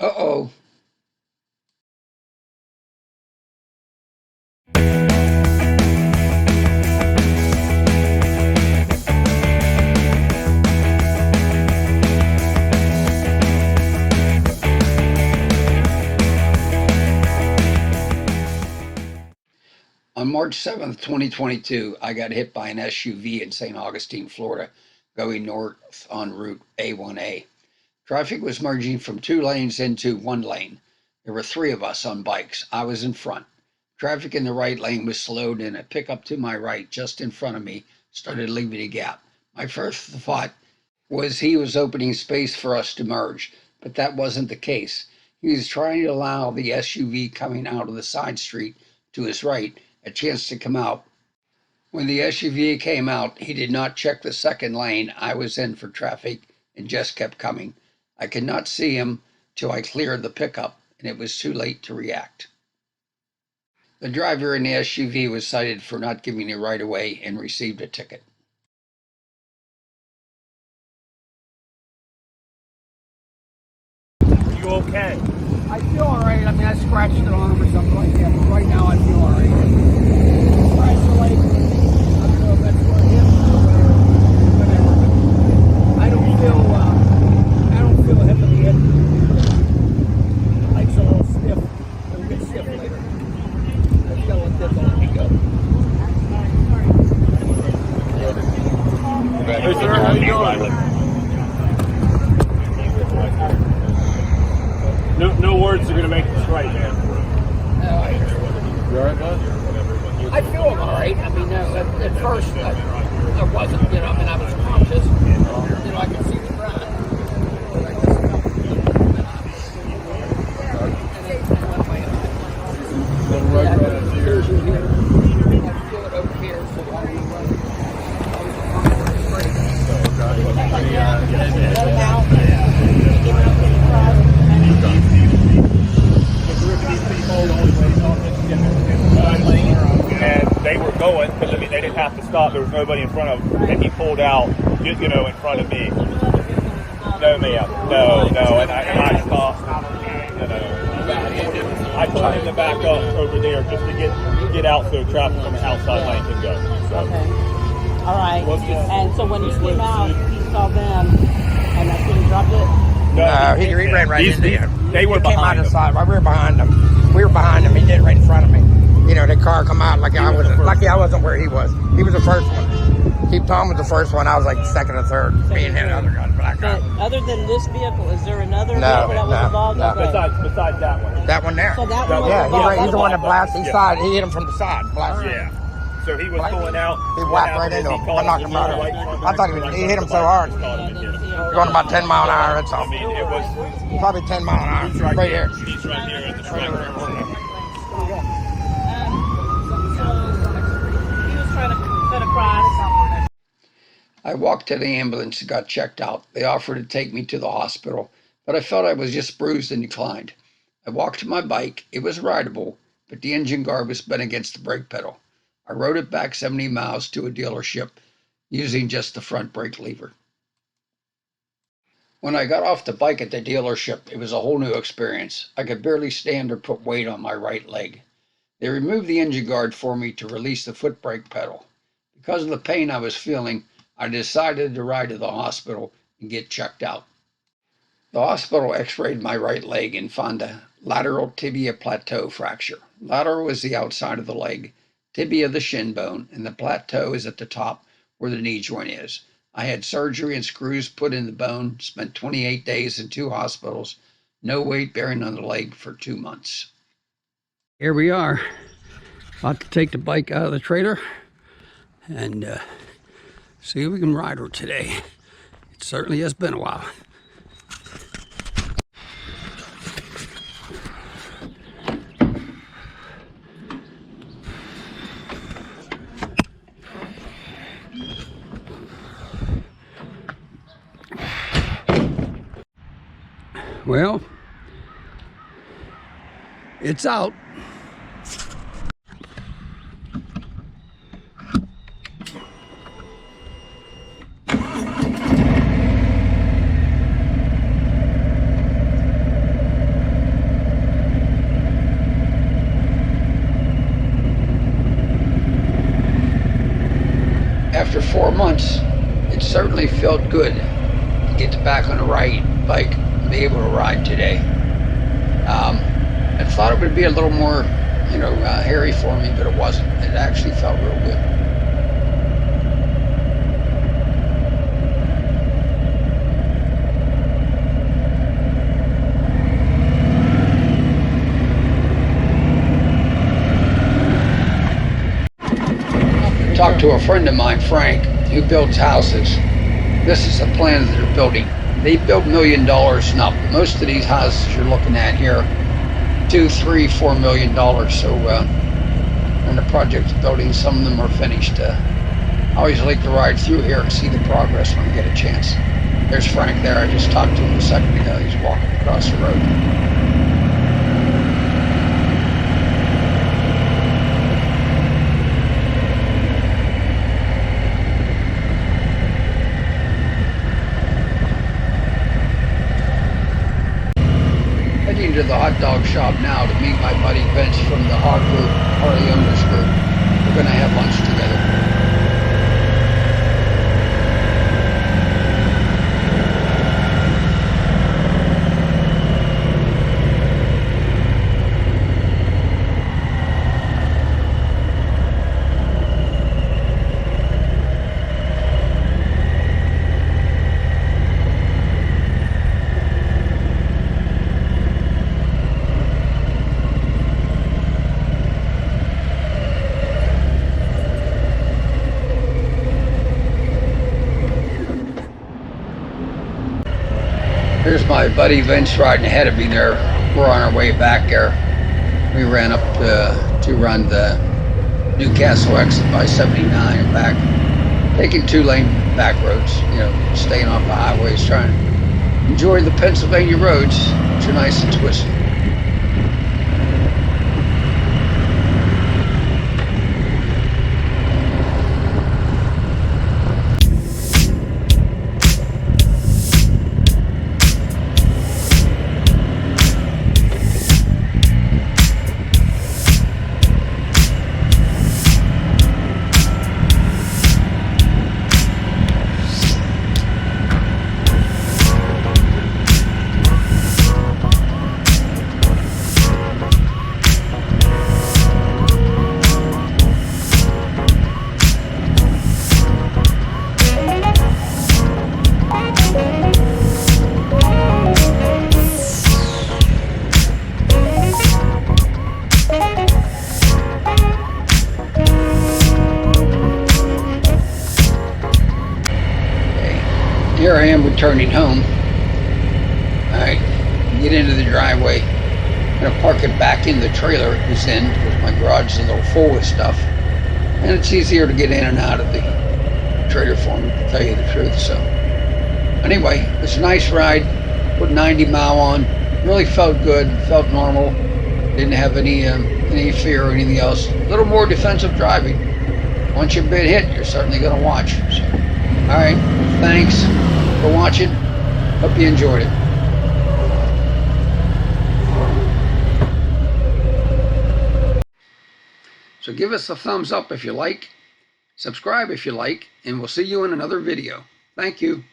Uh-oh. On March 7th, 2022, I got hit by an SUV in St. Augustine, Florida, going north on Route A1A. Traffic was merging from two lanes into one lane. There were three of us on bikes. I was in front. Traffic in the right lane was slowed, and a pickup to my right, just in front of me, started leaving a gap. My first thought was he was opening space for us to merge, but that wasn't the case. He was trying to allow the SUV coming out of the side street to his right a chance to come out. When the SUV came out, he did not check the second lane I was in for traffic and just kept coming. I could not see him till I cleared the pickup, and it was too late to react. The driver in the SUV was cited for not giving a right of way and received a ticket. Are you okay? I feel all right. I mean, I scratched an arm or something like that, but right now I feel all right. Scratched the leg. I don't know if that's what it is or whatever. I don't feel a hip in the head. The leg's a little stiff. It'll get stiff later. I just gotta let this let me go. Hey, sir, how you doing? No words are going to make this right, man. No, You all right, bud? I feel all right. I mean, at first, I wasn't, I mean, I was conscious. I could see the ground. And they were going, because I mean, they didn't have to stop. There was nobody in front of them. And he pulled out, in front of me. No, ma'am. No. And I stopped. I told him to back up over there just to get out so traffic on the outside lane can go. So. Okay. All right. And so when you came out, he saw them, and that's when he dropped it? No, he ran right into him. They were He came out behind of the him. side. We were behind him. We were behind him. He did it right in front of me. The car come out like I wasn't where he was. He was the first one. Tom was the first one. I was like second or third. Me and him, the other guy, the black guy. But other than this vehicle, is there another vehicle that was involved? No. Okay. Besides that one. That one there. So that one was Yeah, involved. he's the one that blasted. Yeah. He hit him from the side. Blasted. Yeah. So he was pulling out. He whacked right into him. I knocked him out. I thought he hit him so hard. Going about 10 mile an hour. That's all. I mean, it was Probably 10 mile an hour. Right here. He's right here at the Right front. over there. He was trying to cut across. I walked to the ambulance and got checked out. They offered to take me to the hospital, but I felt I was just bruised and declined. I walked to my bike. It was rideable, but the engine guard was bent against the brake pedal. I rode it back 70 miles to a dealership using just the front brake lever. When I got off the bike at the dealership, it was a whole new experience. I could barely stand or put weight on my right leg. They removed the engine guard for me to release the foot brake pedal. Because of the pain I was feeling, I decided to ride to the hospital and get checked out. The hospital x-rayed my right leg and found a lateral tibia plateau fracture. Lateral is the outside of the leg, tibia the shin bone, and the plateau is at the top where the knee joint is. I had surgery and screws put in the bone, spent 28 days in 2 hospitals, no weight bearing on the leg for 2 months. Here we are, about to take the bike out of the trailer and see if we can ride her today. It certainly has been a while. Well, it's out. after 4 months, it certainly felt good to get back on a bike and be able to ride today. I thought it would be a little more, hairy for me, but it wasn't. It actually felt real good. Talked to a friend of mine, Frank, who builds houses. This is a plan that they're building. They build $1 million and up. Most of these houses you're looking at here, $2, $3, $4 million. So when the project's building, some of them are finished. I always like to ride through here and see the progress when I get a chance. There's Frank there. I just talked to him a second ago. He's walking across the road. Heading to the hot dog shop now to meet my buddy Vince from the Hog Group, Harley Owners Group. We're going to have lunch together. Here's my buddy Vince riding ahead of me there. We're on our way back there. We ran up to run the Newcastle exit by 79 and back, taking 2-lane back roads, staying off the highways, trying to enjoy the Pennsylvania roads, which are nice and twisty. Here I am returning home. I get into the driveway. I'm going to park it back in the trailer it was in because my garage is a little full with stuff. And it's easier to get in and out of the trailer for me, to tell you the truth. So anyway, it's a nice ride. Put 90 mile on. Really felt good. Felt normal. Didn't have any fear or anything else. A little more defensive driving. Once you've been hit, you're certainly going to watch. So, all right. Thanks for watching. Hope you enjoyed it. So give us a thumbs up if you like, subscribe if you like, and we'll see you in another video. Thank you.